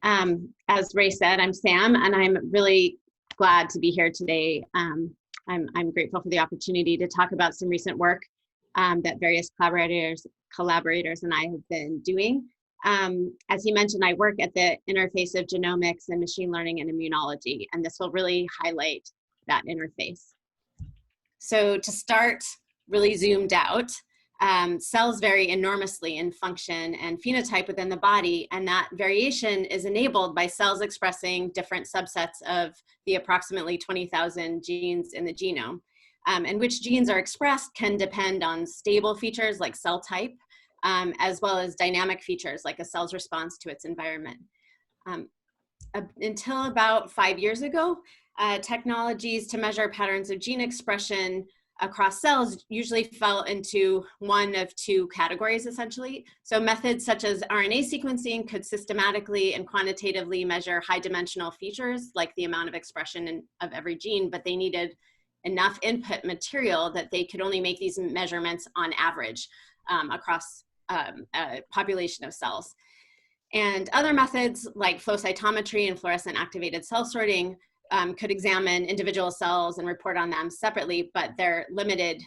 As Ray said, I'm Sam, and I'm really glad to be here today. I'm grateful for the opportunity to talk about some recent work that various collaborators and I have been doing. As he mentioned, I work at the interface of genomics and machine learning and immunology, and this will really highlight that interface. So to start really zoomed out, cells vary enormously in function and phenotype within the body, and that variation is enabled by cells expressing different subsets of the approximately 20,000 genes in the genome. And which genes are expressed can depend on stable features like cell type, as well as dynamic features like a cell's response to its environment. Until about 5 years ago, technologies to measure patterns of gene expression across cells usually fell into one of two categories, essentially. So methods such as RNA sequencing could systematically and quantitatively measure high-dimensional features like the amount of expression of every gene, but they needed enough input material that they could only make these measurements on average across a population of cells. And other methods like flow cytometry and fluorescent activated cell sorting could examine individual cells and report on them separately, but they're limited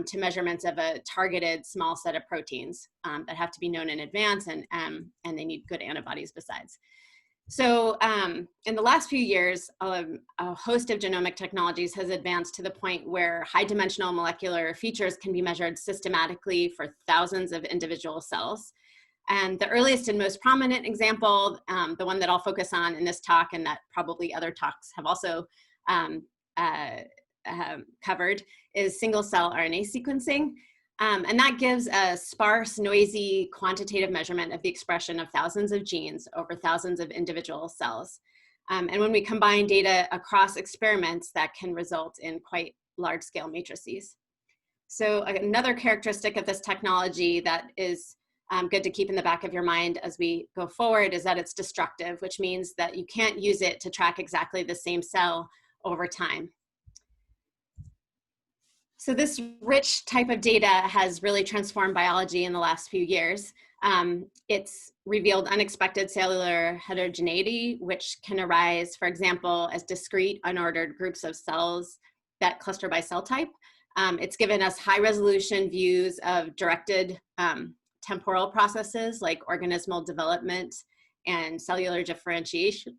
to measurements of a targeted small set of proteins that have to be known in advance, and they need good antibodies besides. So in the last few years, a host of genomic technologies has advanced to the point where high-dimensional molecular features can be measured systematically for thousands of individual cells. And the earliest and most prominent example, the one that I'll focus on in this talk and that probably other talks have also covered, is single-cell RNA sequencing. And that gives a sparse, noisy, quantitative measurement of the expression of thousands of genes over thousands of individual cells. And when we combine data across experiments, that can result in quite large-scale matrices. So another characteristic of this technology that is good to keep in the back of your mind as we go forward is that it's destructive, which means that you can't use it to track exactly the same cell over time. So this rich type of data has really transformed biology in the last few years. It's revealed unexpected cellular heterogeneity, which can arise, for example, as discrete, unordered groups of cells that cluster by cell type. It's given us high-resolution views of directed temporal processes like organismal development and cellular differentiation,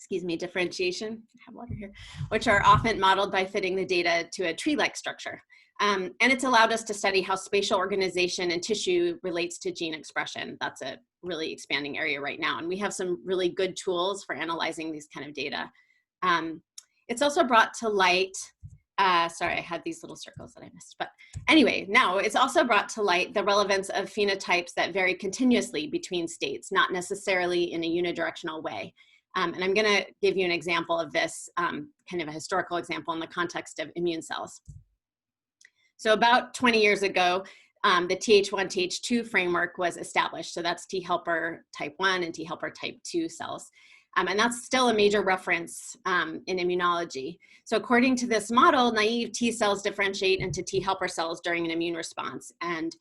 I have water here, which are often modeled by fitting the data to a tree-like structure. And it's allowed us to study how spatial organization and tissue relates to gene expression. That's a really expanding area right now. And we have some really good tools for analyzing these kind of data. It's also brought to light, sorry, I had these little circles that I missed. But anyway, now it's also brought to light the relevance of phenotypes that vary continuously between states, not necessarily in a unidirectional way. And I'm going to give you an example of this, kind of a historical example in the context of immune cells. So about 20 years ago, the Th1, Th2 framework was established. So that's T helper type 1 and T helper type 2 cells. And that's still a major reference in immunology. So according to this model, naive T cells differentiate into T helper cells during an immune response, and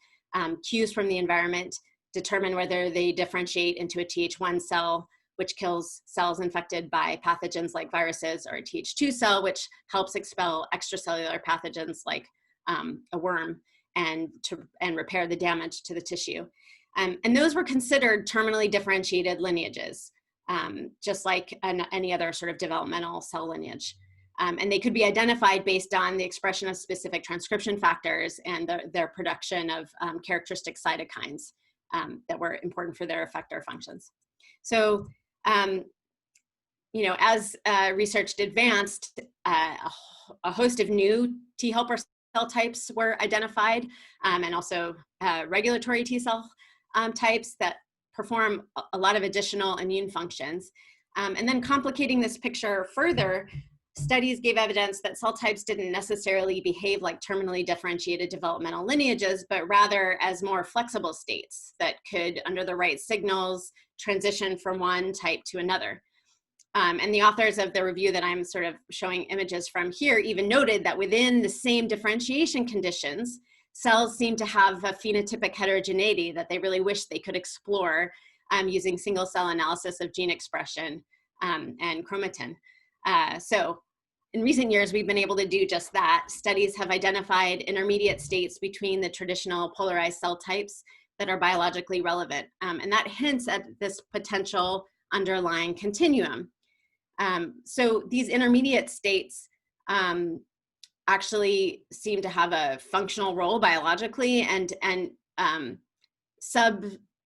cues from the environment determine whether they differentiate into a Th1 cell, which kills cells infected by pathogens like viruses, or a Th2 cell, which helps expel extracellular pathogens like a worm and repair the damage to the tissue. And those were considered terminally differentiated lineages, just like any other sort of developmental cell lineage. And they could be identified based on the expression of specific transcription factors and their production of characteristic cytokines that were important for their effector functions. So, you know, as research advanced, a host of new T helper cell types were identified, and also regulatory T cell types that perform a lot of additional immune functions. And then complicating this picture further, studies gave evidence that cell types didn't necessarily behave like terminally differentiated developmental lineages, but rather as more flexible states that could, under the right signals, transition from one type to another. And the authors of the review that I'm sort of showing images from here even noted that within the same differentiation conditions, cells seem to have a phenotypic heterogeneity that they really wish they could explore using single cell analysis of gene expression and chromatin. So in recent years, we've been able to do just that. Studies have identified intermediate states between the traditional polarized cell types that are biologically relevant. And that hints at this potential underlying continuum. So these intermediate states actually seem to have a functional role biologically, and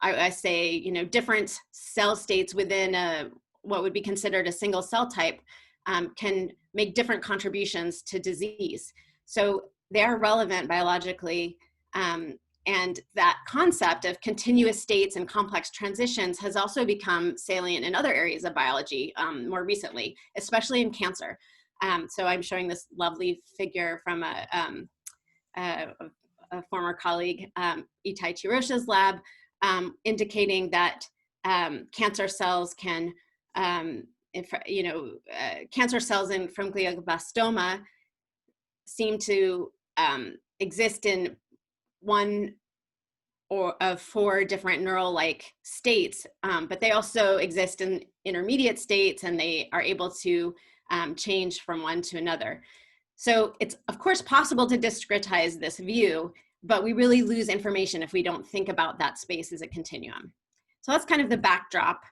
I say, you know, different cell states within what would be considered a single cell type can make different contributions to disease. So they are relevant biologically, and that concept of continuous states and complex transitions has also become salient in other areas of biology more recently, especially in cancer. So I'm showing this lovely figure from a former colleague, Itai Chirosha's lab, indicating that cancer cells can, cancer cells from glioblastoma seem to exist in one or of 4 different neural-like states, but they also exist in intermediate states, and they are able to change from one to another. So it's of course possible to discretize this view, but we really lose information if we don't think about that space as a continuum. So that's kind of the backdrop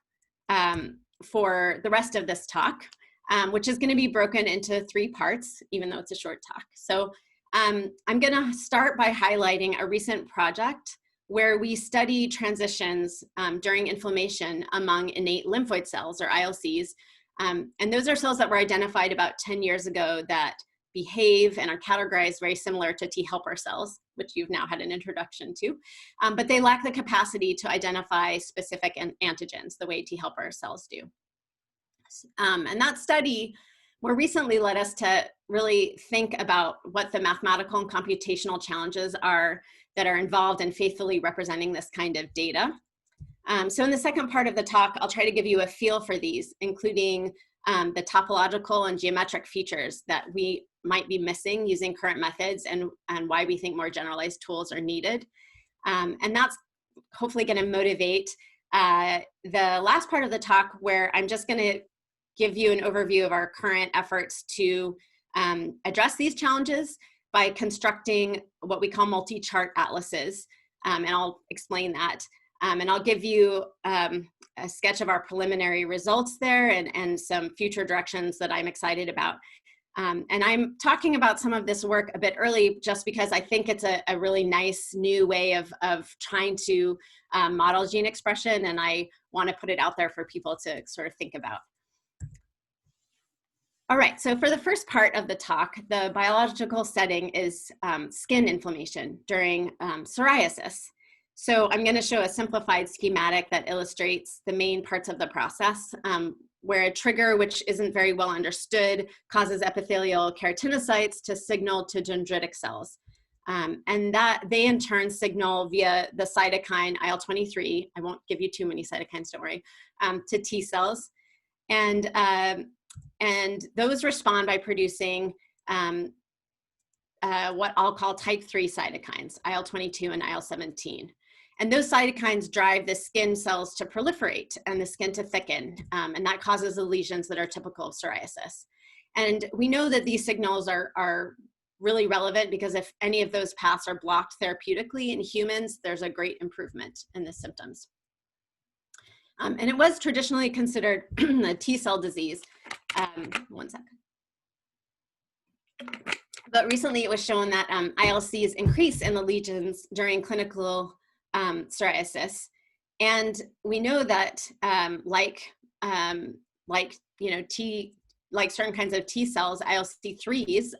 for the rest of this talk, which is going to be broken into 3 parts, even though it's a short talk. So I'm going to start by highlighting a recent project where we study transitions during inflammation among innate lymphoid cells, or ILCs. And those are cells that were identified about 10 years ago that behave and are categorized very similar to T helper cells, which you've now had an introduction to, but they lack the capacity to identify specific antigens the way T helper cells do. And that study more recently led us to really think about what the mathematical and computational challenges are that are involved in faithfully representing this kind of data. So in the second part of the talk, I'll try to give you a feel for these, including the topological and geometric features that we might be missing using current methods, and why we think more generalized tools are needed. And that's hopefully going to motivate the last part of the talk, where I'm just going to give you an overview of our current efforts to address these challenges by constructing what we call multi-chart atlases. And I'll explain that. And I'll give you a sketch of our preliminary results there, and some future directions that I'm excited about. And I'm talking about some of this work a bit early just because I think it's a really nice new way of trying to model gene expression, and I want to put it out there for people to sort of think about. All right, so for the first part of the talk, the biological setting is skin inflammation during psoriasis. So I'm going to show a simplified schematic that illustrates the main parts of the process, where a trigger, which isn't very well understood, causes epithelial keratinocytes to signal to dendritic cells. And that they in turn signal via the cytokine IL-23, I won't give you too many cytokines, don't worry, to T cells. And those respond by producing what I'll call type 3 cytokines, IL-22 and IL-17. And those cytokines drive the skin cells to proliferate and the skin to thicken, and that causes the lesions that are typical of psoriasis. And we know that these signals are really relevant because if any of those paths are blocked therapeutically in humans, there's a great improvement in the symptoms. And it was traditionally considered a T-cell disease. One second. But recently it was shown that ILCs increase in the lesions during clinical psoriasis, and we know that like certain kinds of T cells, ILC3s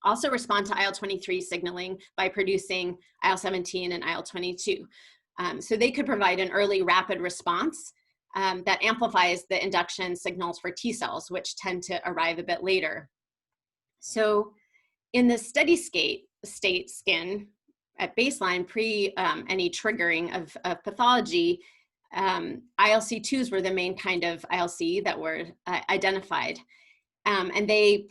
also respond to IL-23 signaling by producing IL-17 and IL-22. So they could provide an early rapid response that amplifies the induction signals for T cells, which tend to arrive a bit later. So in the steady state skin at baseline, pre any triggering of pathology, ILC2s were the main kind of ILC that were identified. And they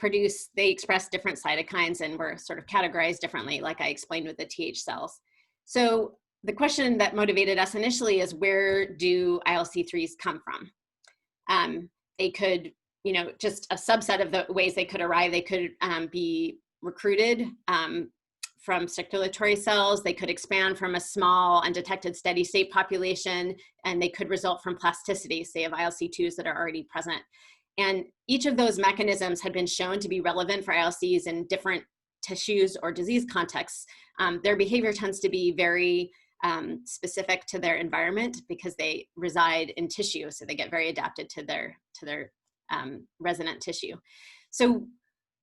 express different cytokines and were sort of categorized differently, like I explained with the TH cells. So the question that motivated us initially is, where do ILC3s come from? They could, you know, just a subset of the ways they could arrive. They could be recruited from circulatory cells. They could expand from a small undetected steady state population, and they could result from plasticity, say, of ILC2s that are already present. And each of those mechanisms had been shown to be relevant for ILCs in different tissues or disease contexts. Their behavior tends to be very specific to their environment because they reside in tissue, so they get very adapted to their resident tissue. So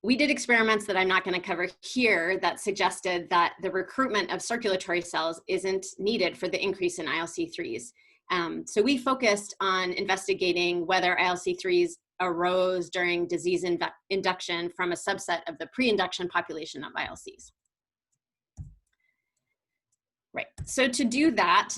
we did experiments that I'm not going to cover here that suggested that the recruitment of circulatory cells isn't needed for the increase in ILC3s. So we focused on investigating whether ILC3s arose during disease induction from a subset of the pre-induction population of ILCs. Right, so to do that,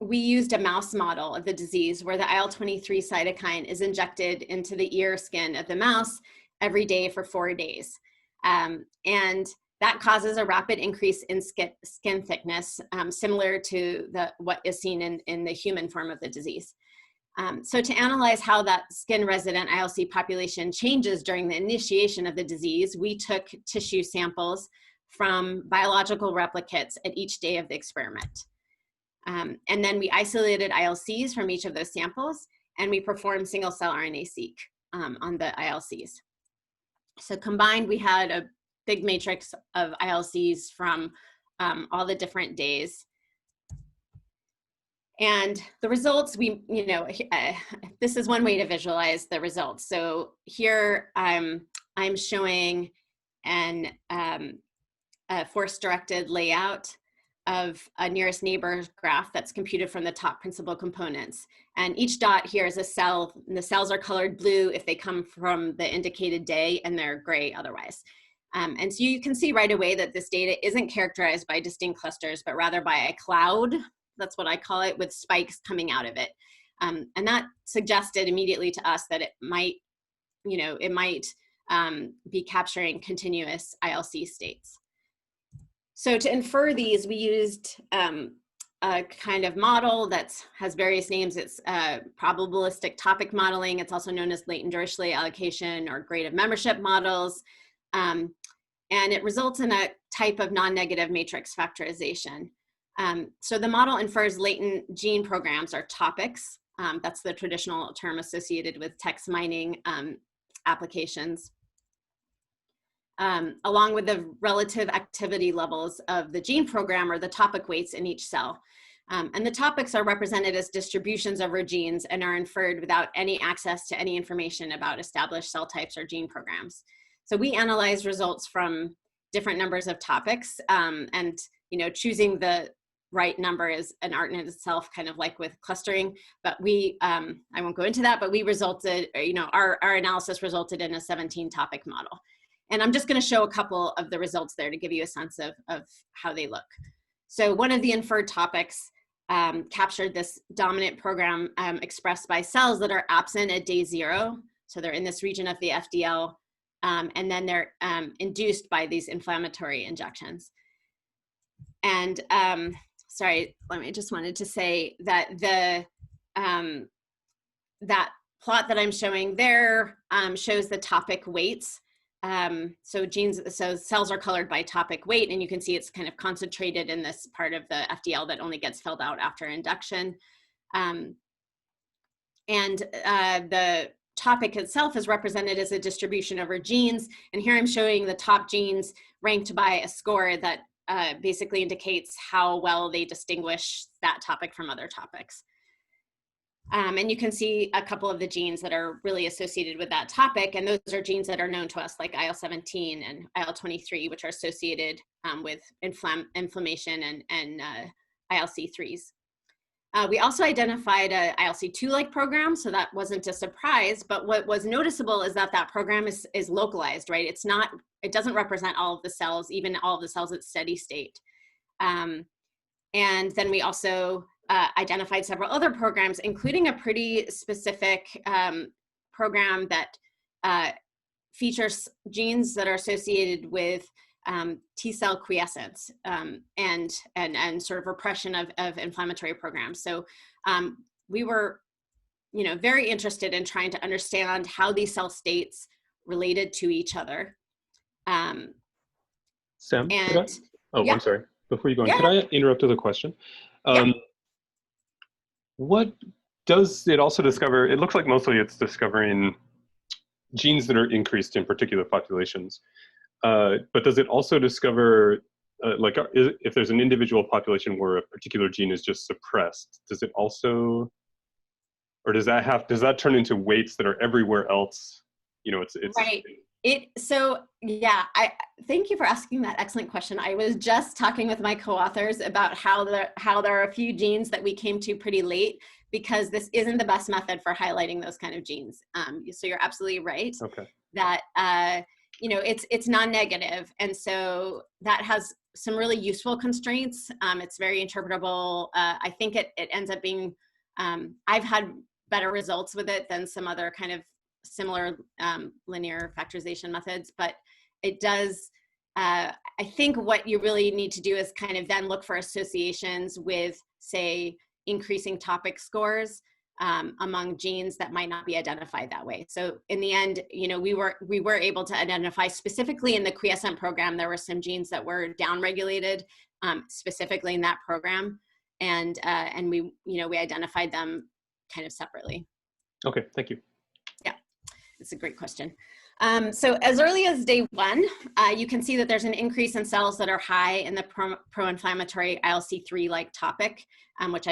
we used a mouse model of the disease where the IL-23 cytokine is injected into the ear skin of the mouse every day for 4 days. And that causes a rapid increase in skin thickness, similar to what is seen in the human form of the disease. So to analyze how that skin resident ILC population changes during the initiation of the disease, we took tissue samples from biological replicates at each day of the experiment. And then we isolated ILCs from each of those samples, and we performed single-cell RNA-seq on the ILCs. So combined, we had a big matrix of ILCs from all the different days. And the results, this is one way to visualize the results. So here I'm showing a force-directed layout of a nearest neighbor graph that's computed from the top principal components. And each dot here is a cell, and the cells are colored blue if they come from the indicated day, and they're gray otherwise. And so you can see right away that this data isn't characterized by distinct clusters, but rather by a cloud, that's what I call it, with spikes coming out of it. And that suggested immediately to us that it might, be capturing continuous ILC states. So to infer these, we used a kind of model that has various names. It's probabilistic topic modeling. It's also known as latent Dirichlet allocation or grade of membership models. And it results in a type of non-negative matrix factorization. So the model infers latent gene programs or topics. That's the traditional term associated with text mining applications. Along with the relative activity levels of the gene program or the topic weights in each cell. And the topics are represented as distributions over genes and are inferred without any access to any information about established cell types or gene programs. So we analyze results from different numbers of topics, and choosing the right number is an art in itself, kind of like with clustering. But I won't go into that, but we resulted, our analysis resulted in a 17 topic model. And I'm just going to show a couple of the results there to give you a sense of how they look. So one of the inferred topics captured this dominant program expressed by cells that are absent at day 0. So they're in this region of the FDL, and then they're induced by these inflammatory injections. And sorry, I just wanted to say that that plot that I'm showing there shows the topic weights. So cells are colored by topic weight, and you can see it's kind of concentrated in this part of the FDL that only gets filled out after induction. And the topic itself is represented as a distribution over genes. And here I'm showing the top genes ranked by a score that basically indicates how well they distinguish that topic from other topics. And you can see a couple of the genes that are really associated with that topic, and those are genes that are known to us, like IL-17 and IL-23, which are associated with inflammation and ILC3s. We also identified a ILC2-like program, so that wasn't a surprise, but what was noticeable is that that program is localized, right? It doesn't represent all of the cells, even all of the cells at steady state. And then we also identified several other programs, including a pretty specific program that features genes that are associated with T cell quiescence and sort of repression of inflammatory programs. So we were, very interested in trying to understand how these cell states related to each other. Sam, and yeah. I'm sorry. Before you go on, yeah. Could I interrupt with a question? What does it also discover? It looks like mostly it's discovering genes that are increased in particular populations. But does it also discover, if there's an individual population where a particular gene is just suppressed, does it also, or does that turn into weights that are everywhere else? It's right. So yeah, thank you for asking that excellent question. I was just talking with my co-authors about how there are a few genes that we came to pretty late, because this isn't the best method for highlighting those kind of genes. So you're absolutely right. Okay. That it's non-negative, and so that has some really useful constraints. It's very interpretable. I think it ends up being, I've had better results with it than some other kind of similar linear factorization methods, but it does, I think what you really need to do is kind of then look for associations with, say, increasing topic scores among genes that might not be identified that way. So in the end, we were able to identify specifically in the quiescent program, there were some genes that were downregulated specifically in that program, and we identified them kind of separately. Okay, thank you. Yeah, it's a great question. So as early as day 1, you can see that there's an increase in cells that are high in the pro-inflammatory ILC3-like topic, which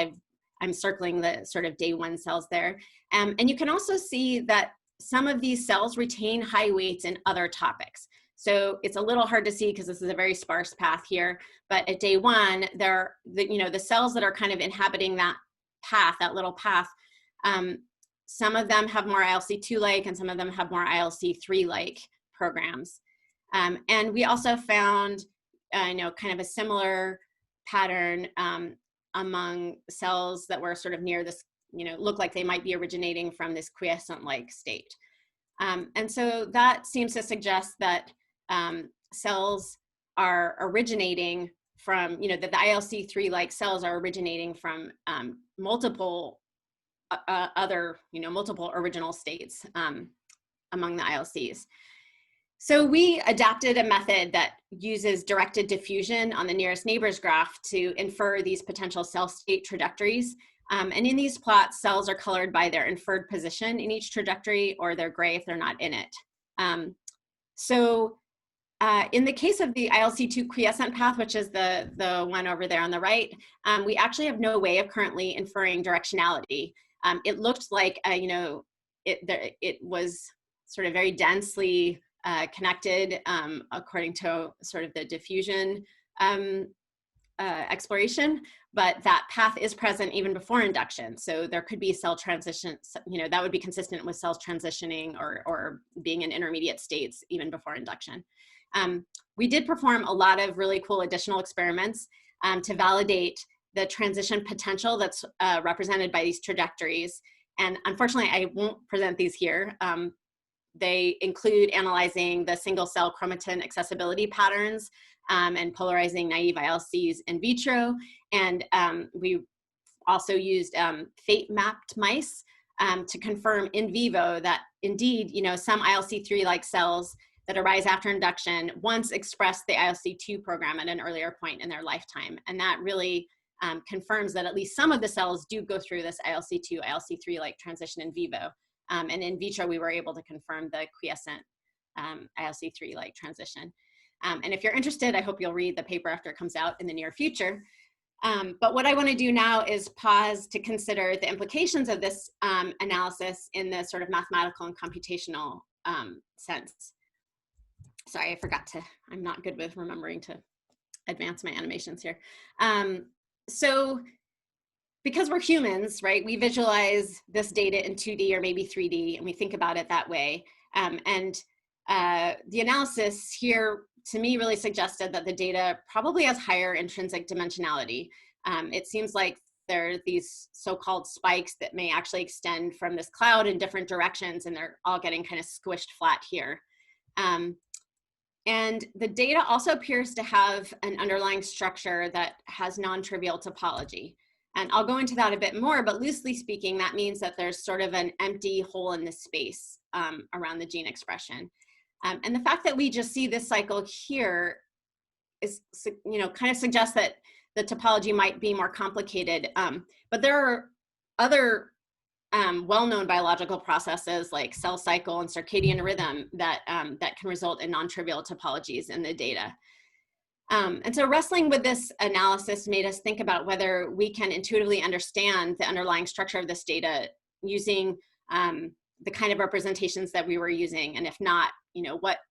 I'm circling the sort of day 1 cells there. And you can also see that some of these cells retain high weights in other topics. So it's a little hard to see because this is a very sparse path here, but at day 1, the cells that are kind of inhabiting that path, that little path, some of them have more ILC2-like and some of them have more ILC3-like programs. And we also found, kind of a similar pattern among cells that were sort of near this, look like they might be originating from this quiescent-like state. And so that seems to suggest that cells are originating from, that the ILC3-like cells are originating from multiple multiple original states among the ILCs. So we adapted a method that uses directed diffusion on the nearest neighbors graph to infer these potential cell state trajectories. And in these plots, cells are colored by their inferred position in each trajectory, or they're gray if they're not in it. In the case of the ILC2 quiescent path, which is the one over there on the right, we actually have no way of currently inferring directionality. It looked like, it was sort of very densely connected according to sort of the diffusion exploration, but that path is present even before induction. So there could be cell transition, that would be consistent with cells transitioning or being in intermediate states even before induction. We did perform a lot of really cool additional experiments to validate the transition potential that's represented by these trajectories. And unfortunately, I won't present these here. They include analyzing the single cell chromatin accessibility patterns and polarizing naive ILCs in vitro. And we also used fate-mapped mice to confirm in vivo that indeed, some ILC3-like cells that arise after induction once expressed the ILC2 program at an earlier point in their lifetime. And that really confirms that at least some of the cells do go through this ILC2, ILC3-like transition in vivo. And in vitro, we were able to confirm the quiescent ILC3-like transition. And if you're interested, I hope you'll read the paper after it comes out in the near future. But what I want to do now is pause to consider the implications of this analysis in the sort of mathematical and computational sense. Sorry, I forgot to, I'm not good with remembering to advance my animations here. So because we're humans, right, we visualize this data in 2D or maybe 3D, and we think about it that way. The analysis here, to me, really suggested that the data probably has higher intrinsic dimensionality. It seems like there are these so-called spikes that may actually extend from this cloud in different directions, and they're all getting kind of squished flat here. And the data also appears to have an underlying structure that has non-trivial topology. And I'll go into that a bit more, but loosely speaking, that means that there's sort of an empty hole in the space around the gene expression. And the fact that we just see this cycle here is, kind of suggests that the topology might be more complicated. But there are other well-known biological processes like cell cycle and circadian rhythm that can result in non-trivial topologies in the data. And so wrestling with this analysis made us think about whether we can intuitively understand the underlying structure of this data using the kind of representations that we were using, and if not,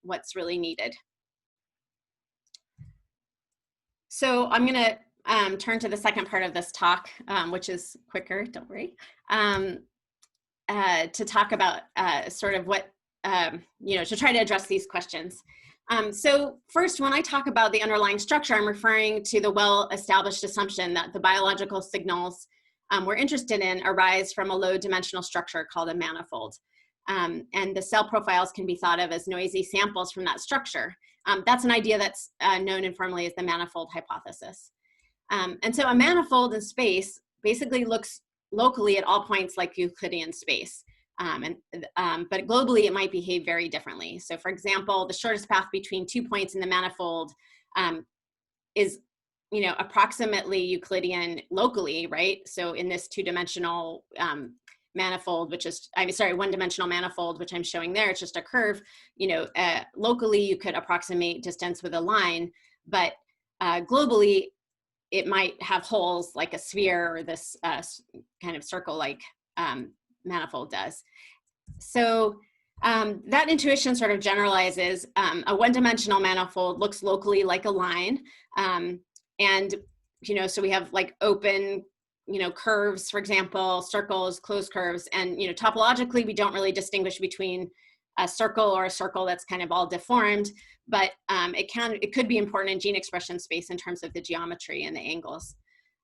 what's really needed. So I'm going to turn to the second part of this talk, which is quicker, don't worry, to talk about sort of what, to try to address these questions. So first, when I talk about the underlying structure, I'm referring to the well-established assumption that the biological signals we're interested in arise from a low-dimensional structure called a manifold. And the cell profiles can be thought of as noisy samples from that structure. That's an idea that's known informally as the manifold hypothesis. And so a manifold in space basically looks locally at all points like Euclidean space. But globally, it might behave very differently. So for example, the shortest path between 2 points in the manifold is approximately Euclidean locally, right? So in this two-dimensional manifold, which is, one-dimensional manifold, which I'm showing there, it's just a curve, locally you could approximate distance with a line, but globally, it might have holes like a sphere or this kind of circle-like manifold does. So that intuition sort of generalizes. A one-dimensional manifold looks locally like a line. And, so we have like open, curves, for example, circles, closed curves. And, topologically, we don't really distinguish between a circle or a circle that's kind of all deformed, but it could be important in gene expression space in terms of the geometry and the angles.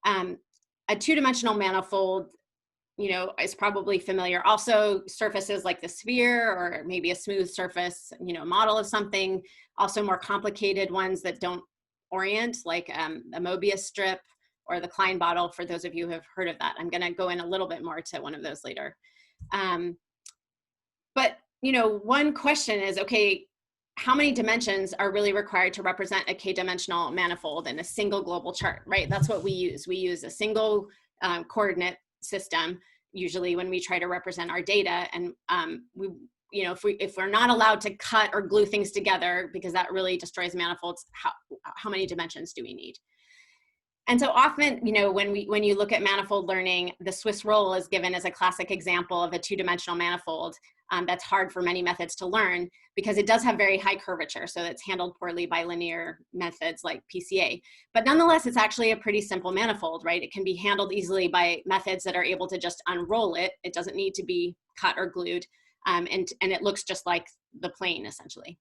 A two-dimensional manifold, is probably familiar. Also surfaces like the sphere or maybe a smooth surface, model of something. Also more complicated ones that don't orient, like a Mobius strip or the Klein bottle, for those of you who have heard of that. I'm going to go in a little bit more to one of those later. But, one question is, okay, how many dimensions are really required to represent a k-dimensional manifold in a single global chart, right? That's what we use. We use a single coordinate system usually when we try to represent our data, and if we're not allowed to cut or glue things together because that really destroys manifolds, how many dimensions do we need? And so often, when you look at manifold learning, the Swiss roll is given as a classic example of a two-dimensional manifold that's hard for many methods to learn because it does have very high curvature, so it's handled poorly by linear methods like PCA. But nonetheless, it's actually a pretty simple manifold, right? It can be handled easily by methods that are able to just unroll it. It doesn't need to be cut or glued, and it looks just like the plane, essentially.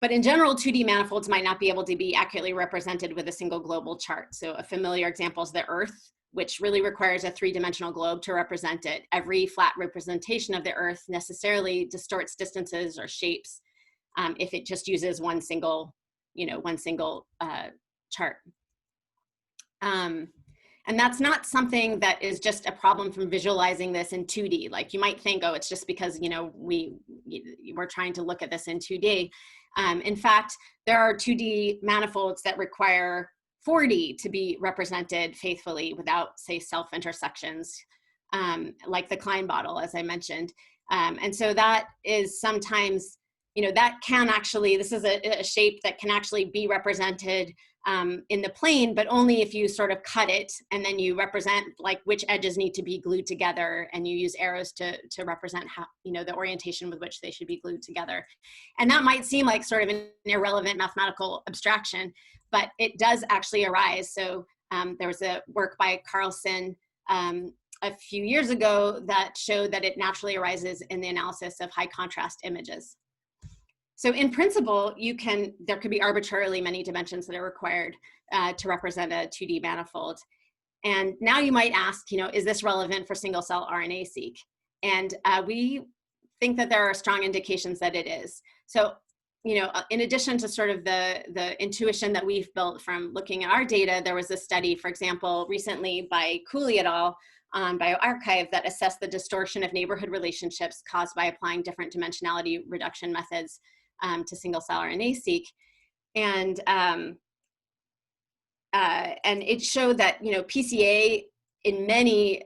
But in general, 2D manifolds might not be able to be accurately represented with a single global chart. So a familiar example is the Earth, which really requires a three-dimensional globe to represent it. Every flat representation of the Earth necessarily distorts distances or shapes if it just uses one single chart. And that's not something that is just a problem from visualizing this in 2D. Like you might think, oh, it's just because we're trying to look at this in 2D. In fact, there are 2D manifolds that require 4D to be represented faithfully without, say, self-intersections, like the Klein bottle, as I mentioned. And so that is sometimes, that can actually, this is a shape that can actually be represented in the plane, but only if you sort of cut it and then you represent like which edges need to be glued together, and you use arrows to represent how, the orientation with which they should be glued together. And that might seem like sort of an irrelevant mathematical abstraction, but it does actually arise. So there was a work by Carlson a few years ago that showed that it naturally arises in the analysis of high contrast images. So in principle, there could be arbitrarily many dimensions that are required to represent a 2D manifold. And now you might ask, is this relevant for single cell RNA-seq? And we think that there are strong indications that it is. So in addition to sort of the intuition that we've built from looking at our data, there was a study, for example, recently by Cooley et al. On bioRxiv that assessed the distortion of neighborhood relationships caused by applying different dimensionality reduction methods to single-cell RNA-seq. And it showed that, PCA in many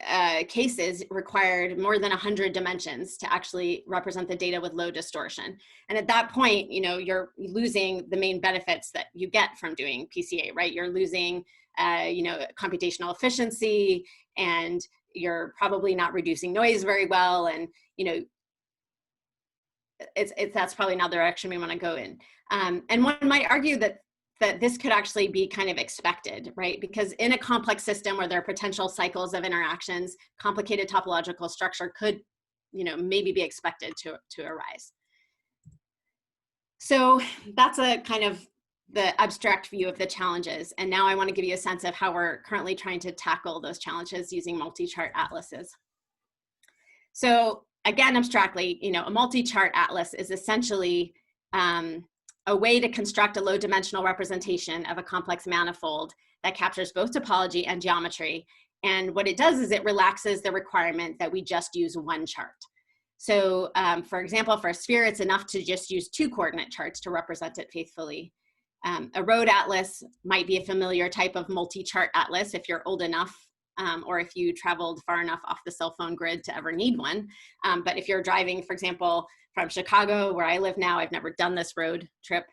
cases required more than 100 dimensions to actually represent the data with low distortion. And at that point, you're losing the main benefits that you get from doing PCA, right? You're losing, computational efficiency, and you're probably not reducing noise very well. And, that's probably not the direction we want to go in. And one might argue that this could actually be kind of expected, right? Because in a complex system where there are potential cycles of interactions, complicated topological structure could, maybe be expected to arise. So that's a kind of the abstract view of the challenges. And now I want to give you a sense of how we're currently trying to tackle those challenges using multi-chart atlases. So again, abstractly, a multi-chart atlas is essentially a way to construct a low-dimensional representation of a complex manifold that captures both topology and geometry. And what it does is it relaxes the requirement that we just use one chart. So for example, for a sphere, it's enough to just use 2 coordinate charts to represent it faithfully. A road atlas might be a familiar type of multi-chart atlas if you're old enough, or if you traveled far enough off the cell phone grid to ever need one. But if you're driving, for example, from Chicago, where I live now, I've never done this road trip,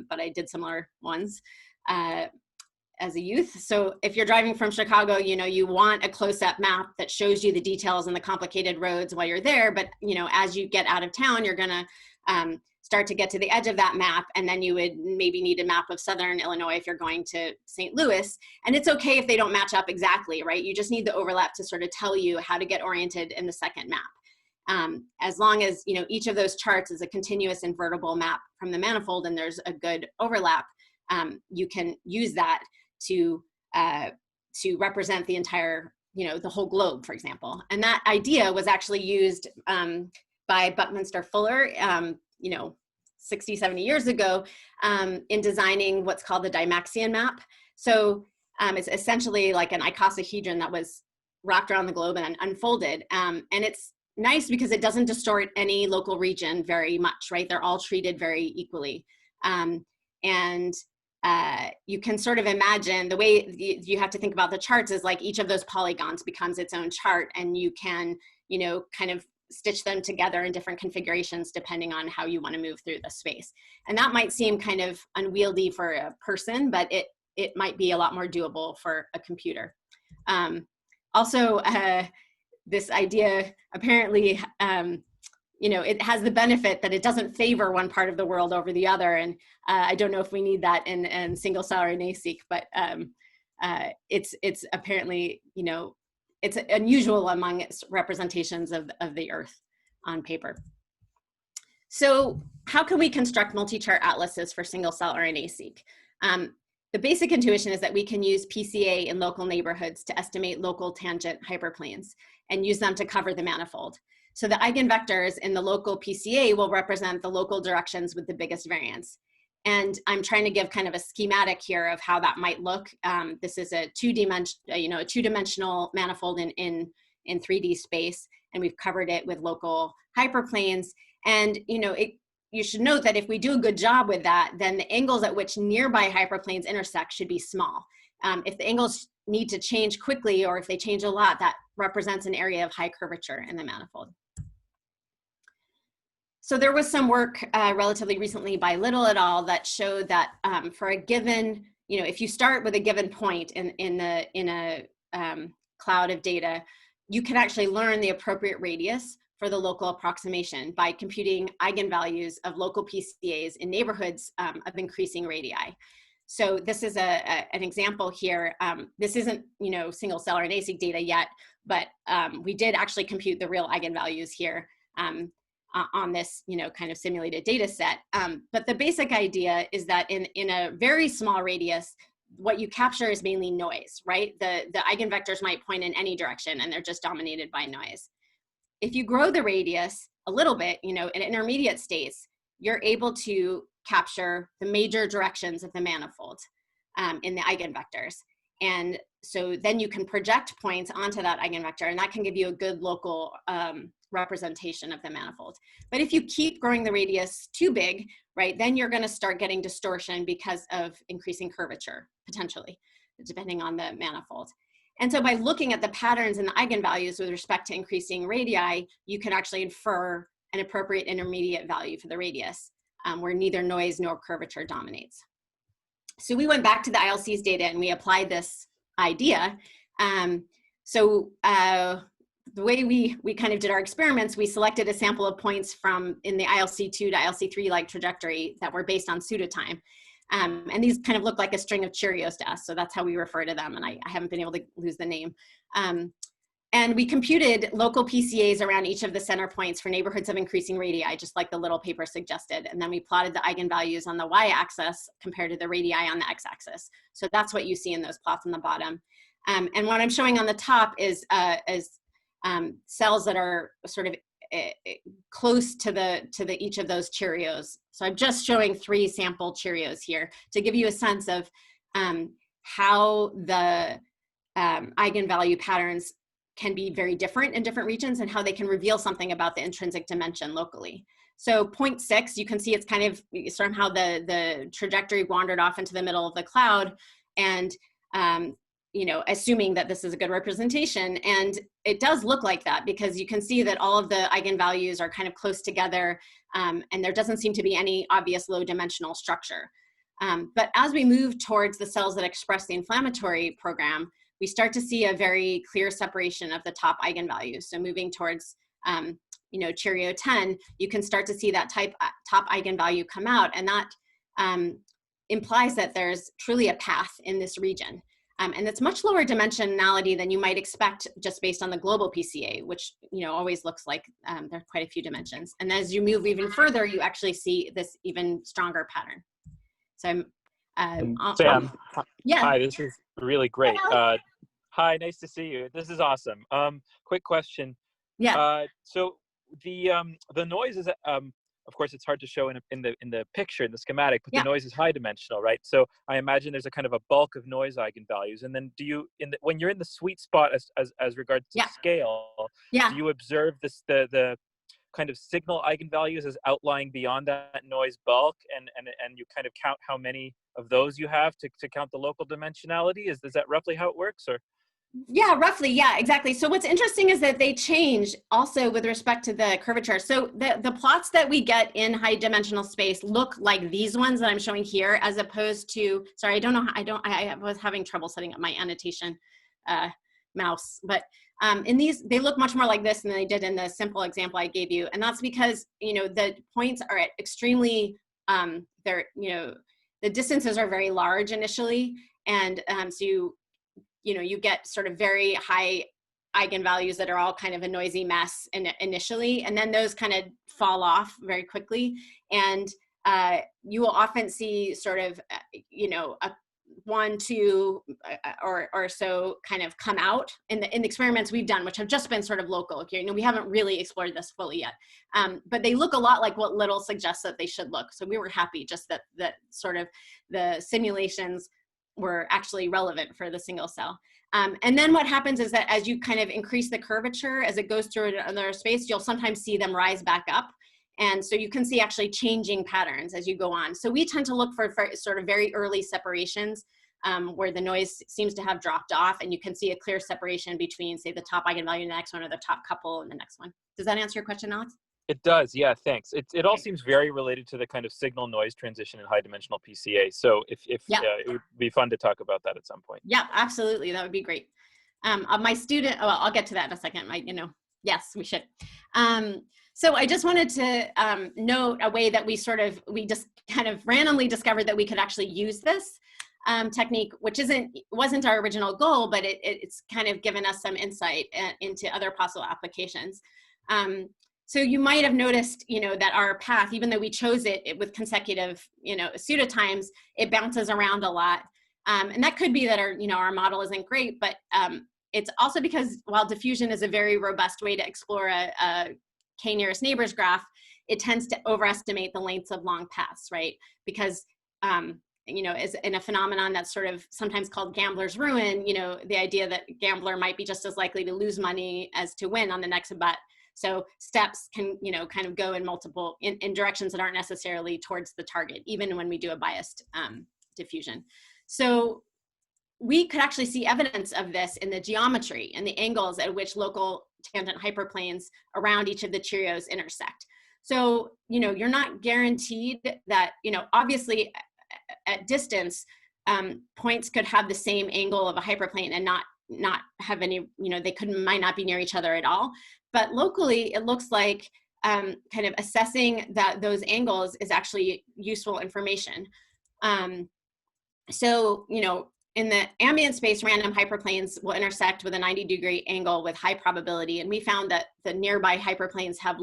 but I did similar ones as a youth. So if you're driving from Chicago, you want a close-up map that shows you the details and the complicated roads while you're there. But as you get out of town, you're gonna start to get to the edge of that map, and then you would maybe need a map of Southern Illinois if you're going to St. Louis. And it's okay if they don't match up exactly, right? You just need the overlap to sort of tell you how to get oriented in the second map. As long as each of those charts is a continuous invertible map from the manifold and there's a good overlap, you can use that to represent the entire, the whole globe, for example. And that idea was actually used by Buckminster Fuller, 60, 70 years ago in designing what's called the Dymaxion map. So it's essentially like an icosahedron that was wrapped around the globe and unfolded. And it's nice because it doesn't distort any local region very much, right? They're all treated very equally. And you can sort of imagine the way you have to think about the charts is like each of those polygons becomes its own chart, and you can, kind of stitch them together in different configurations depending on how you want to move through the space. And that might seem kind of unwieldy for a person, but it might be a lot more doable for a computer. Also, this idea apparently, it has the benefit that it doesn't favor one part of the world over the other. And I don't know if we need that in single-cell RNA-seq, but it's apparently, it's unusual among representations of the Earth on paper. So how can we construct multi-chart atlases for single-cell RNA-seq? The basic intuition is that we can use PCA in local neighborhoods to estimate local tangent hyperplanes and use them to cover the manifold. So the eigenvectors in the local PCA will represent the local directions with the biggest variance. And I'm trying to give kind of a schematic here of how that might look. This is a two-dimensional manifold in 3D space, and we've covered it with local hyperplanes. And you should note that if we do a good job with that, then the angles at which nearby hyperplanes intersect should be small. If the angles need to change quickly, or if they change a lot, that represents an area of high curvature in the manifold. So there was some work relatively recently by Little et al. That showed that for a given, if you start with a given point in a cloud of data, you can actually learn the appropriate radius for the local approximation by computing eigenvalues of local PCAs in neighborhoods of increasing radii. So this is an example here. This isn't single-cell RNA-seq data yet, but we did actually compute the real eigenvalues here on this kind of simulated data set. But the basic idea is that in a very small radius, what you capture is mainly noise, right? The eigenvectors might point in any direction, and they're just dominated by noise. If you grow the radius a little bit, in intermediate states, you're able to capture the major directions of the manifold in the eigenvectors. And so then you can project points onto that eigenvector, and that can give you a good local representation of the manifold. But if you keep growing the radius too big, right, then you're going to start getting distortion because of increasing curvature, potentially, depending on the manifold. And so by looking at the patterns and the eigenvalues with respect to increasing radii, you can actually infer an appropriate intermediate value for the radius, where neither noise nor curvature dominates. So we went back to the ILCs data and we applied this idea. The way we kind of did our experiments, we selected a sample of points from in the ILC2 to ILC3 like trajectory that were based on pseudo-time. And these kind of look like a string of Cheerios to us, so that's how we refer to them, and I haven't been able to lose the name. And we computed local PCAs around each of the center points for neighborhoods of increasing radii, just like the little paper suggested. And then we plotted the eigenvalues on the y-axis compared to the radii on the x-axis. So that's what you see in those plots on the bottom. And what I'm showing on the top is cells that are sort of close to each of those Cheerios. So I'm just showing 3 sample Cheerios here to give you a sense of how the eigenvalue patterns can be very different in different regions and how they can reveal something about the intrinsic dimension locally. So 0.6, you can see it's kind of somehow the trajectory wandered off into the middle of the cloud, and you know, assuming that this is a good representation. And it does look like that because you can see that all of the eigenvalues are kind of close together, and there doesn't seem to be any obvious low dimensional structure. But as we move towards the cells that express the inflammatory program, we start to see a very clear separation of the top eigenvalues. So moving towards, you know, Cheerio 10, you can start to see that top eigenvalue come out, and that implies that there's truly a path in this region. And it's much lower dimensionality than you might expect just based on the global PCA, which, you know, always looks like there are quite a few dimensions. And as you move even further, you actually see this even stronger pattern. So Sam, yeah. Hi, this is really great. Hi, nice to see you. This is awesome. Quick question. Yeah. So the noise is, of course, it's hard to show in the picture, in the schematic, but the noise is high dimensional, right? So I imagine there's a kind of a bulk of noise eigenvalues. And then do you, when you're in the sweet spot as regards to scale, do you observe the kind of signal eigenvalues as outlying beyond that noise bulk, and you kind of count how many of those you have to count the local dimensionality? Is that roughly how it works, or? Yeah, roughly. Yeah, exactly. So what's interesting is that they change also with respect to the curvature. So the plots that we get in high dimensional space look like these ones that I'm showing here, as opposed to, sorry, I was having trouble setting up my annotation mouse, but in these, they look much more like this than they did in the simple example I gave you. And that's because, you know, the points are at extremely, they're, you know, the distances are very large initially. And so you get sort of very high eigenvalues that are all kind of a noisy mess initially, and then those kind of fall off very quickly. And you will often see sort of, you know, a 1, 2 or so kind of come out in the experiments we've done, which have just been sort of local. You know, we haven't really explored this fully yet, but they look a lot like what Little suggests that they should look. So we were happy just that sort of the simulations were actually relevant for the single cell. And then what happens is that as you kind of increase the curvature, as it goes through another space, you'll sometimes see them rise back up. And so you can see actually changing patterns as you go on. So we tend to look for sort of very early separations where the noise seems to have dropped off, and you can see a clear separation between, say, the top eigenvalue in the next one or the top couple in the next one. Does that answer your question, Alex? It does, yeah, thanks. It all seems very related to the kind of signal noise transition in high dimensional PCA. So if it would be fun to talk about that at some point. Yeah, absolutely, that would be great. My student, well, I'll get to that in a second. Yes, we should. So I just wanted to note a way that we just kind of randomly discovered that we could actually use this technique, which wasn't our original goal, but it's kind of given us some insight into other possible applications. So you might have noticed, you know, that our path, even though we chose it with consecutive, you know, pseudo-times, it bounces around a lot. And that could be that our model isn't great, but it's also because while diffusion is a very robust way to explore a k nearest neighbors graph, it tends to overestimate the lengths of long paths, right? Because you know, is in a phenomenon that's sort of sometimes called gambler's ruin, you know, the idea that a gambler might be just as likely to lose money as to win on the next bet. So steps can, you know, kind of go in multiple, in directions that aren't necessarily towards the target, even when we do a biased diffusion. So we could actually see evidence of this in the geometry and the angles at which local tangent hyperplanes around each of the Cheerios intersect. So, you know, you're not guaranteed that, you know, obviously at distance, points could have the same angle of a hyperplane and not have any, you know, they might not be near each other at all. But locally, it looks like kind of assessing those angles is actually useful information. So, you know, in the ambient space, random hyperplanes will intersect with a 90-degree angle with high probability. And we found that the nearby hyperplanes have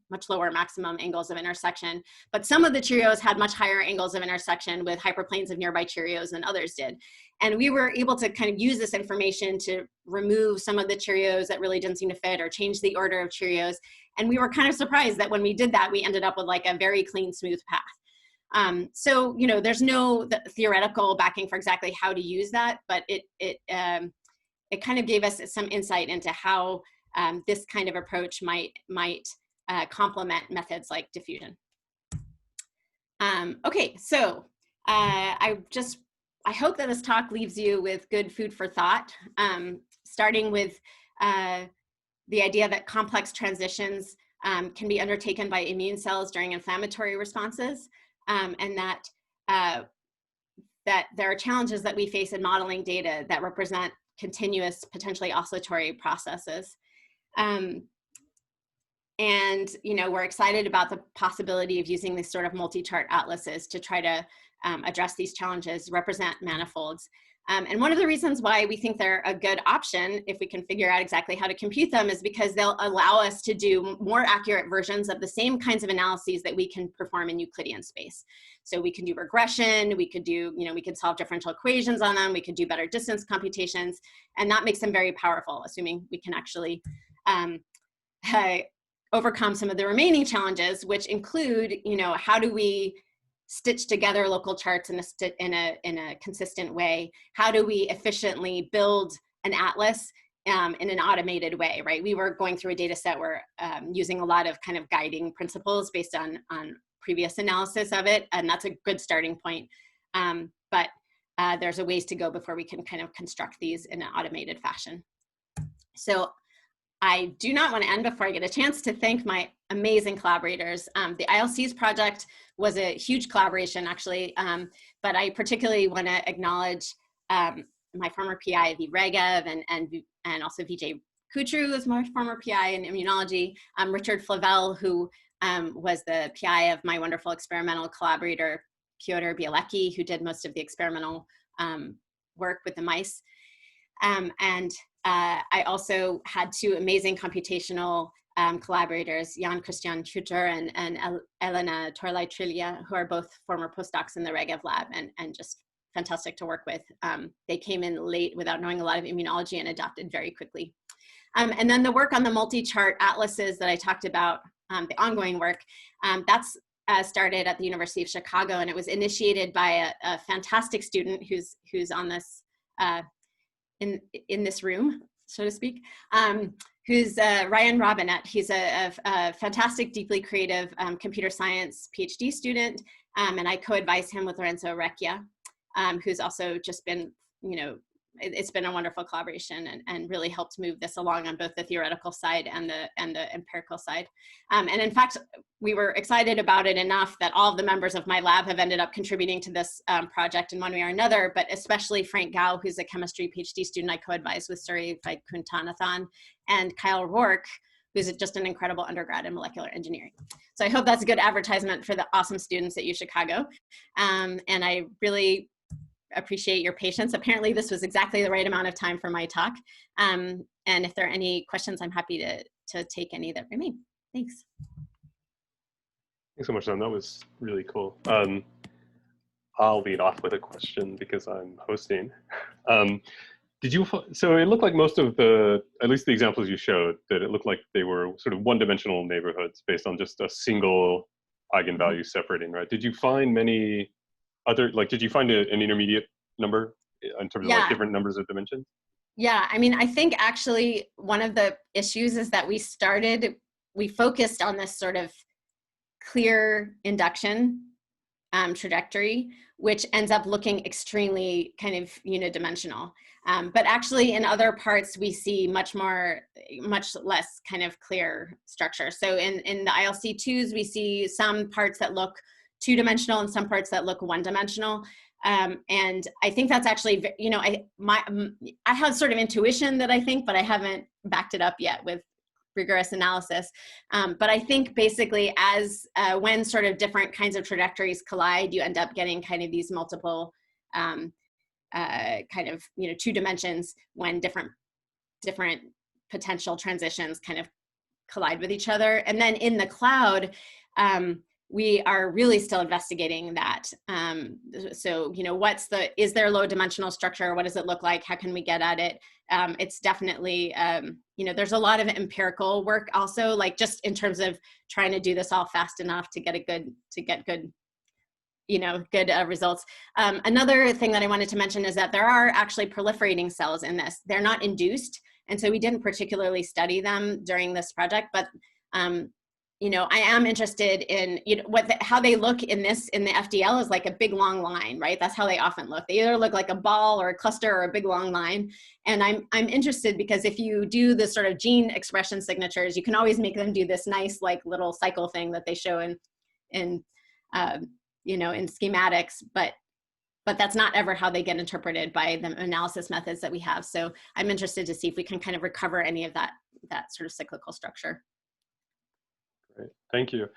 much lower maximum angles of intersection. But some of the Cheerios had much higher angles of intersection with hyperplanes of nearby Cheerios than others did. And we were able to kind of use this information to remove some of the Cheerios that really didn't seem to fit or change the order of Cheerios. And we were kind of surprised that when we did that, we ended up with like a very clean, smooth path. So, you know, there's no theoretical backing for exactly how to use that, but it kind of gave us some insight into how this kind of approach might complement methods like diffusion. Okay, so I hope that this talk leaves you with good food for thought, starting with the idea that complex transitions can be undertaken by immune cells during inflammatory responses. And that there are challenges that we face in modeling data that represent continuous, potentially oscillatory processes. And, you know, we're excited about the possibility of using these sort of multi-chart atlases to try to address these challenges, represent manifolds. And one of the reasons why we think they're a good option, if we can figure out exactly how to compute them, is because they'll allow us to do more accurate versions of the same kinds of analyses that we can perform in Euclidean space. So we can do regression, we could do, you know, we could solve differential equations on them, we could do better distance computations, and that makes them very powerful, assuming we can actually overcome some of the remaining challenges, which include, you know, how do we stitch together local charts in a consistent way? How do we efficiently build an atlas in an automated way, right? We were going through a data set where using a lot of kind of guiding principles based on previous analysis of it, and that's a good starting point. But there's a ways to go before we can kind of construct these in an automated fashion. So I do not want to end before I get a chance to thank my amazing collaborators. The ILCs project was a huge collaboration, actually, but I particularly want to acknowledge my former PI, V. Regev, and also Vijay Kutru, who's my former PI in immunology, Richard Flavel, who was the PI of my wonderful experimental collaborator, Piotr Bielecki, who did most of the experimental work with the mice. And I also had two amazing computational collaborators, Jan Christian Hutter and Elena Torlai-Trillia, who are both former postdocs in the Regev lab and just fantastic to work with. They came in late without knowing a lot of immunology and adapted very quickly. And then the work on the multi-chart atlases that I talked about, the ongoing work, that's started at the University of Chicago, and it was initiated by a fantastic student who's on this in this room, so to speak, who's Ryan Robinette. He's a fantastic, deeply creative computer science PhD student, and I co-advise him with Lorenzo Recchia, who's also just been, you know, it's been a wonderful collaboration and really helped move this along on both the theoretical side and the empirical side. And in fact, we were excited about it enough that all of the members of my lab have ended up contributing to this project in one way or another, but especially Frank Gao, who's a chemistry PhD student I co-advised with Surya Vaikunthanathan, and Kyle Rourke, who's just an incredible undergrad in molecular engineering. So I hope that's a good advertisement for the awesome students at UChicago. And I really appreciate your patience. Apparently this was exactly the right amount of time for my talk. And if there are any questions, I'm happy to take any that remain. Thanks. Thanks so much, Sam. That was really cool. I'll lead off with a question because I'm hosting. So it looked like most of the, at least the examples you showed, that it looked like they were sort of one-dimensional neighborhoods based on just a single eigenvalue separating, right? Did you find many other, like, did you find an intermediate number in terms of like different numbers of dimensions? Yeah, I mean, I think actually one of the issues is that we focused on this sort of clear induction trajectory, which ends up looking extremely kind of unidimensional. But actually in other parts, we see much less kind of clear structure. So in the ILC2s, we see some parts that look two-dimensional and some parts that look one-dimensional. And I think that's actually, you know, I have sort of intuition that I think, but I haven't backed it up yet with rigorous analysis. But I think basically when sort of different kinds of trajectories collide, you end up getting kind of these multiple kind of, you know, two dimensions when different potential transitions kind of collide with each other. And then in the cloud, we are really still investigating that. So, you know, is there low dimensional structure? What does it look like? How can we get at it? It's definitely, you know, there's a lot of empirical work also, like just in terms of trying to do this all fast enough to get good, you know, good results. Another thing that I wanted to mention is that there are actually proliferating cells in this. They're not induced. And so we didn't particularly study them during this project, but you know, I am interested in, you know, how they look in the FDL is like a big long line, right? That's how they often look. They either look like a ball or a cluster or a big long line. And I'm interested because if you do the sort of gene expression signatures, you can always make them do this nice like little cycle thing that they show in you know, in schematics, but that's not ever how they get interpreted by the analysis methods that we have. So I'm interested to see if we can kind of recover any of that sort of cyclical structure. Great, thank you.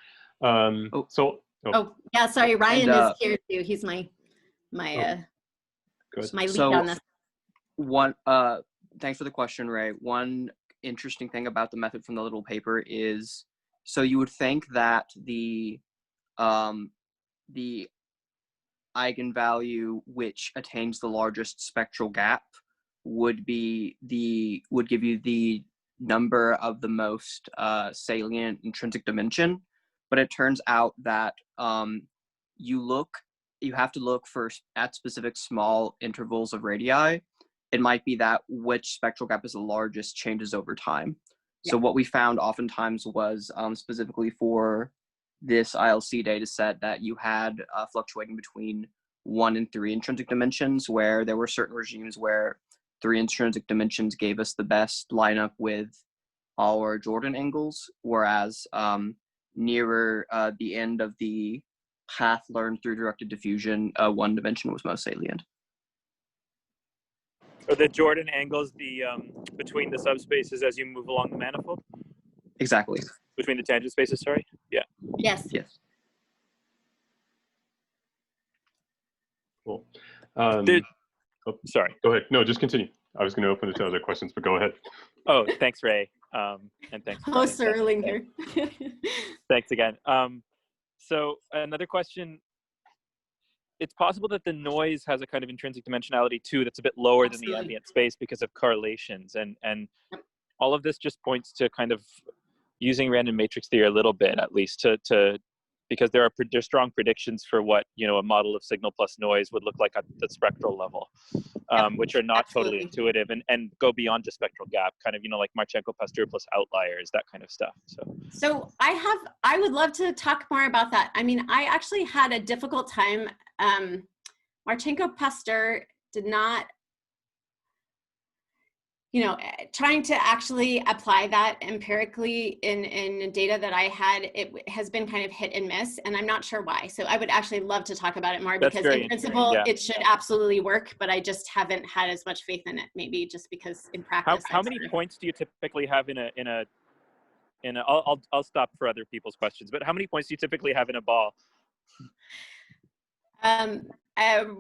Yeah, sorry, Ryan is here too. He's my lead on this. Thanks for the question, Ray. One interesting thing about the method from the little paper is, so you would think that the eigenvalue which attains the largest spectral gap would give you the number of the most salient intrinsic dimension, but it turns out that you have to look at specific small intervals of radii. It might be that which spectral gap is the largest changes over time. Yeah. So what we found oftentimes was specifically for this ILC data set that you had fluctuating between 1 and 3 intrinsic dimensions, where there were certain regimes where 3 intrinsic dimensions gave us the best lineup with our Jordan angles, whereas nearer the end of the path learned through directed diffusion, 1 dimension was most salient. Are the Jordan angles between the subspaces as you move along the manifold? Exactly. Between the tangent spaces, sorry? Yeah. Yes. Yes. Cool. Sorry. Go ahead. No, just continue. I was going to open it to other questions, but go ahead. Oh, thanks, Ray. And thanks. Oh, Sir Erlinger. Thanks again. So another question. It's possible that the noise has a kind of intrinsic dimensionality too that's a bit lower than the ambient space because of correlations. And all of this just points to kind of using random matrix theory a little bit, at least, because there's strong predictions for what, you know, a model of signal plus noise would look like at the spectral level, which are not totally intuitive and go beyond just spectral gap, kind of, you know, like Marchenko-Pasteur plus outliers, that kind of stuff. So I would love to talk more about that. I mean, I actually had a difficult time. Marchenko-Pasteur did not, you know, trying to actually apply that empirically in data that I had, it has been kind of hit and miss, and I'm not sure why. So I would actually love to talk about it more, because in principle, it should absolutely work, but I just haven't had as much faith in it, maybe just because in practice. How many points do you typically have in a I'll stop for other people's questions, but how many points do you typically have in a ball?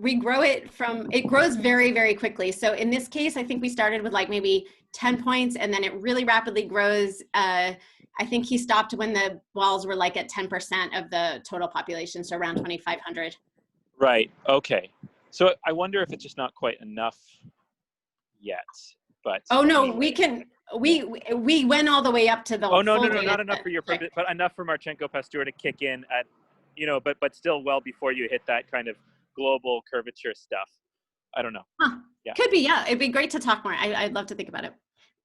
We grow it grows very, very quickly. So in this case, I think we started with like maybe 10 points, and then it really rapidly grows. I think he stopped when the balls were like at 10% of the total population, so around 2,500. Right, okay. So I wonder if it's just not quite enough yet, but oh no, anyway. we went all the way up to the Oh no, full no, no, data not enough set. for your purpose, but enough for Marchenko-Pasteur to kick in at, you know, but still well before you hit that kind of global curvature stuff. I don't know. Huh. Yeah. Could be, yeah. It'd be great to talk more. I'd love to think about it.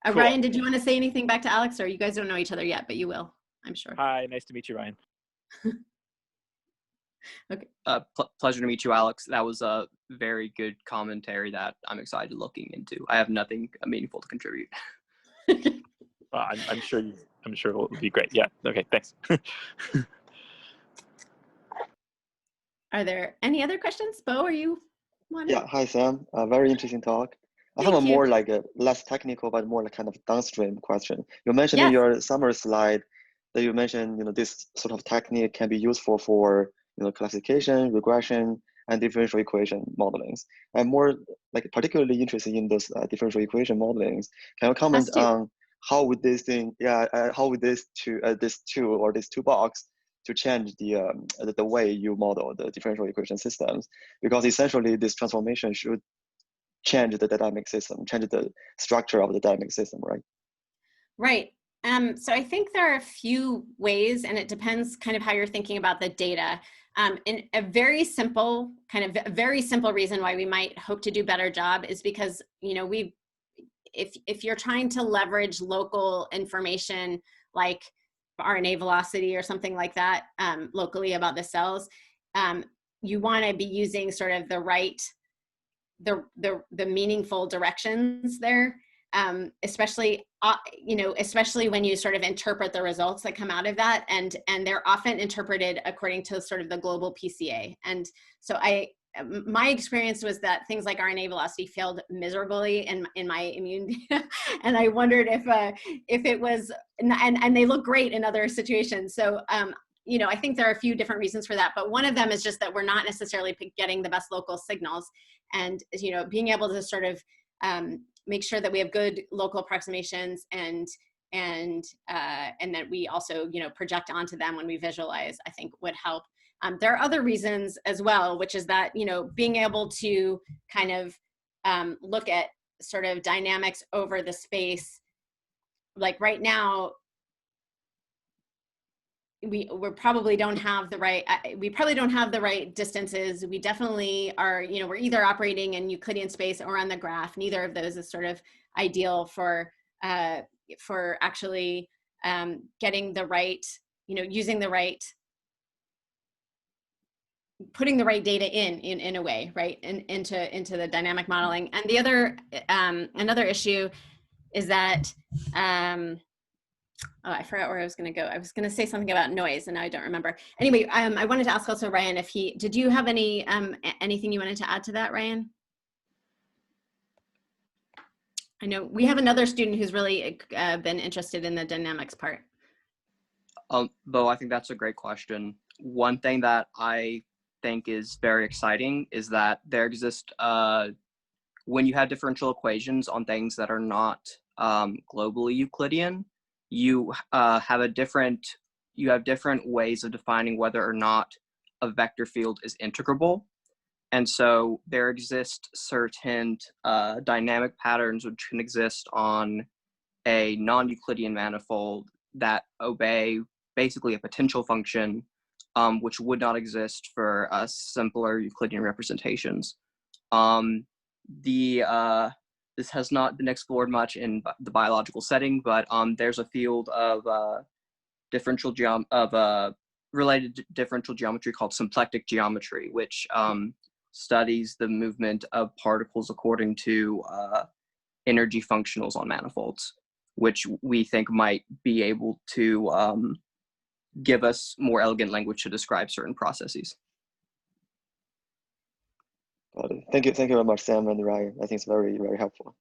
Cool. Ryan, did you want to say anything back to Alex, or you guys don't know each other yet, but you will, I'm sure. Hi, nice to meet you, Ryan. Okay. Pleasure to meet you, Alex. That was a very good commentary that I'm excited looking into. I have nothing meaningful to contribute. I'm sure it will be great. Yeah. Okay. Thanks. Are there any other questions? Bo, are you wanting? Yeah, hi Sam. Very interesting talk. I have Thank a you. more like a less technical but more like kind of downstream question. You mentioned in Yes. your summary slide that you mentioned, this sort of technique can be useful for, classification, regression, and differential equation modelings. I'm more like particularly interested in those differential equation modelings. Can you comment on how would this thing, how would this tool or this toolbox to change the way you model the differential equation systems? Because essentially this transformation should change the dynamic system, change the structure of the dynamic system, right? Right. So I think there are a few ways, and it depends kind of how you're thinking about the data. And a very simple reason why we might hope to do a better job is because, if you're trying to leverage local information like RNA velocity or something like that locally about the cells, you want to be using sort of the right, the meaningful directions there, especially when you sort of interpret the results that come out of that, and they're often interpreted according to sort of the global PCA. And so my experience was that things like RNA velocity failed miserably in my immune data, and I wondered if it was, and they look great in other situations. So I think there are a few different reasons for that, but one of them is just that we're not necessarily getting the best local signals, and being able to sort of make sure that we have good local approximations and that we also project onto them when we visualize, I think would help. There are other reasons as well, which is that being able to kind of look at sort of dynamics over the space, like right now, we probably don't have the right distances. We definitely are, we're either operating in Euclidean space or on the graph. Neither of those is sort of ideal for actually getting the right, using the right, putting the right data in a way, right, into the dynamic modeling. And the other another issue is that oh, I forgot where I was going to go. I was going to say something about noise, and now I don't remember. Anyway, I wanted to ask also Ryan if did you have any anything you wanted to add to that, Ryan? I know we have another student who's really been interested in the dynamics part. Bo, I think that's a great question. One thing that I think is very exciting is that there exists, when you have differential equations on things that are not globally Euclidean, you have different ways of defining whether or not a vector field is integrable. And so there exist certain dynamic patterns which can exist on a non-Euclidean manifold that obey basically a potential function, which would not exist for simpler Euclidean representations. This has not been explored much in the biological setting, but there's a field of related differential geometry called symplectic geometry, which studies the movement of particles according to energy functionals on manifolds, which we think might be able to give us more elegant language to describe certain processes. Got it. Thank you very much, Sam and Ryan. I think it's very, very helpful.